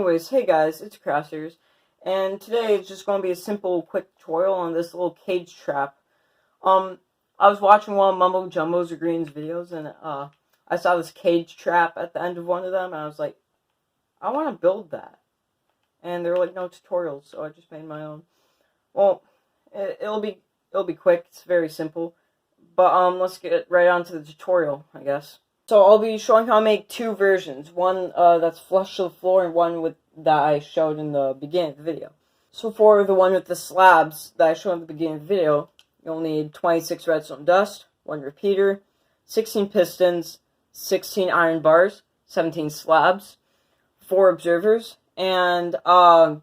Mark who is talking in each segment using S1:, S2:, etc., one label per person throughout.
S1: anyways, hey guys, it's CrossAirs, and today it's just going to be a simple, quick tutorial on this little cage trap. I was watching one of Mumbo Jumbo's or Green's videos, and I saw this cage trap at the end of one of them, and I was like, I want to build that. And there were like no tutorials, so I just made my own. Well, it'll be quick. It's very simple, but let's get right on to the tutorial, I guess. So I'll be showing how to make two versions. One that's flush to the floor and one that I showed in the beginning of the video. So for the one with the slabs that I showed in the beginning of the video, you'll need 26 redstone dust, 1 repeater, 16 pistons, 16 iron bars, 17 slabs, 4 observers, and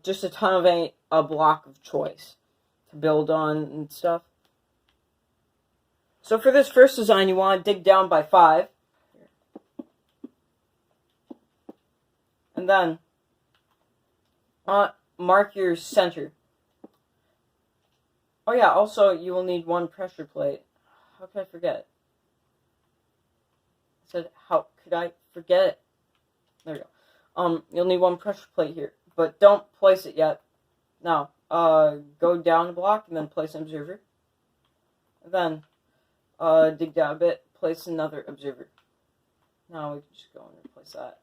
S1: just a ton of a block of choice to build on and stuff. So for this first design, you want to dig down by 5. And then, mark your center. Oh yeah, also you will need 1 pressure plate. How could I forget? I said, how could I forget it? There we go. You'll need 1 pressure plate here, but don't place it yet. Now, go down a block and then place an observer. And then, dig down a bit, place another observer. Now we can just go and replace that.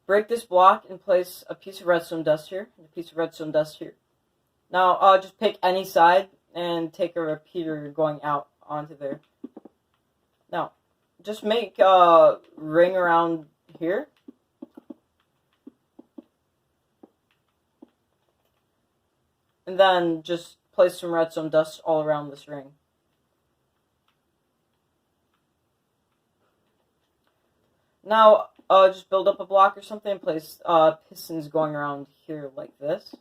S1: Break this block and place a piece of redstone dust here, and a piece of redstone dust here. Now, just pick any side and take a repeater going out onto there. Now, just make a ring around here. And then just place some redstone dust all around this ring. Now, just build up a block or something and place pistons going around here like this.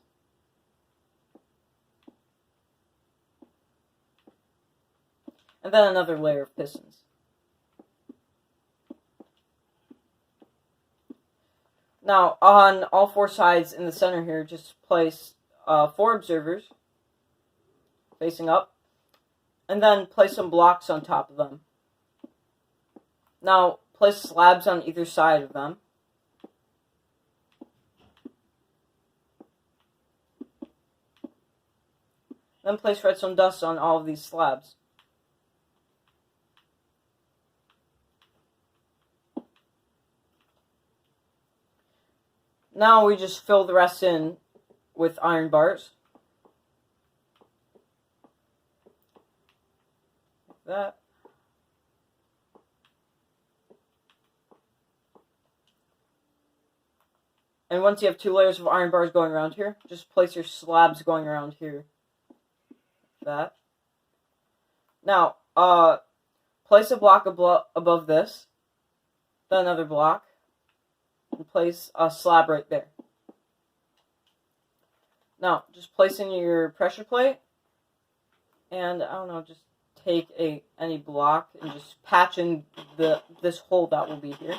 S1: And then another layer of pistons. Now, on all 4 sides in the center here, just place 4 observers facing up, and then place some blocks on top of them. Now, place slabs on either side of them. Then place redstone dust on all of these slabs. Now we just fill the rest in with iron bars. Like that. And once you have 2 layers of iron bars going around here, just place your slabs going around here. Like that. Now, place a block above this, then another block, and place a slab right there. Now, just place in your pressure plate, and I don't know, just take any block and just patch in this hole that will be here.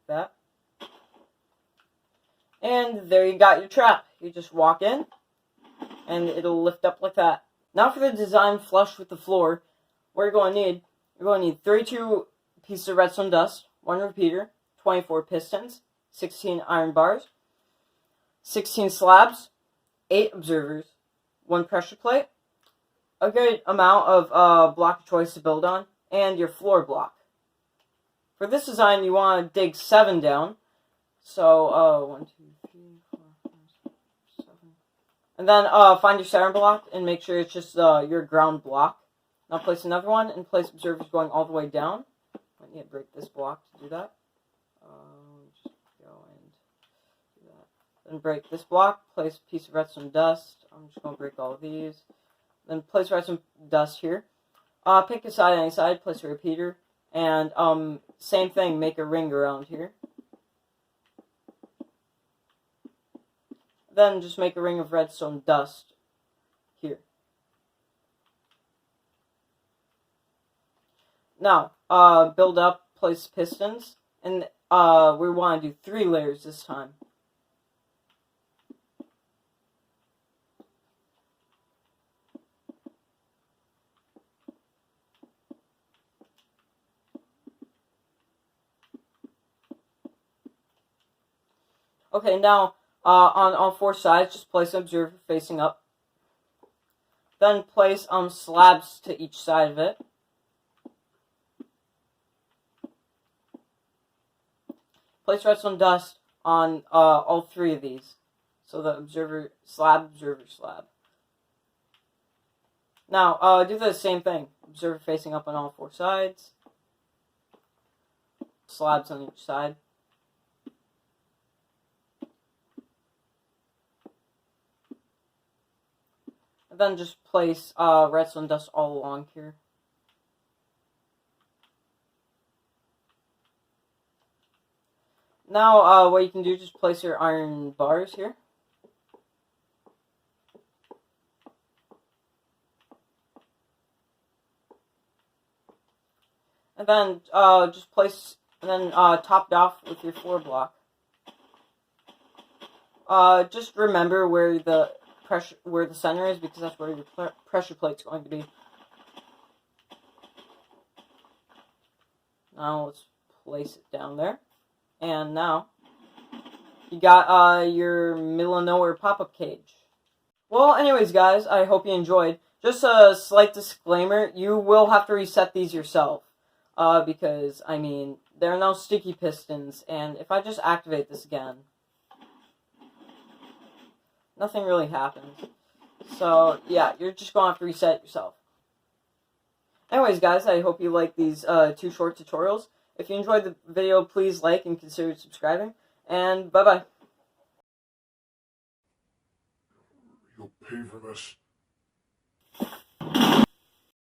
S1: That. And there you got your trap. You just walk in, and it'll lift up like that. Now for the design flush with the floor, what you're going to need 32 pieces of redstone dust, 1 repeater, 24 pistons, 16 iron bars, 16 slabs, 8 observers, 1 pressure plate, a good amount of block of choice to build on, and your floor block. For this design, you want to dig 7 down. So, 1, 2, 3, 4, 5, 6, 7. And then find your center block and make sure it's just your ground block. Now place another one and place observers going all the way down. I need to break this block to do that. Just go and do that. Then break this block. Place a piece of redstone dust. I'm just going to break all of these. Then place redstone dust here. Pick a side, any side. Place a repeater. And same thing, make a ring around here. Then just make a ring of redstone dust here. Now, build up, place pistons, and we want to do 3 layers this time. Okay, now on all four sides, just place an observer facing up. Then place slabs to each side of it. Place redstone dust on all three of these. So the observer slab. Now, do the same thing. Observer facing up on all four sides. Slabs on each side. And then just place redstone dust all along here. Now, what you can do, just place your iron bars here. And then just place, and then top it off with your floor block. Just remember where the center is, because that's where your pressure plate's going to be. Now let's place it down there. And now you got your middle of nowhere pop-up cage. Well, anyways, guys, I hope you enjoyed. Just a slight disclaimer: you will have to reset these yourself. Because, I mean, there are no sticky pistons, and if I just activate this again, nothing really happens. So, yeah, you're just going to have to reset it yourself. Anyways, guys, I hope you like these 2 short tutorials. If you enjoyed the video, please like and consider subscribing, and bye-bye.
S2: You'll pay for this.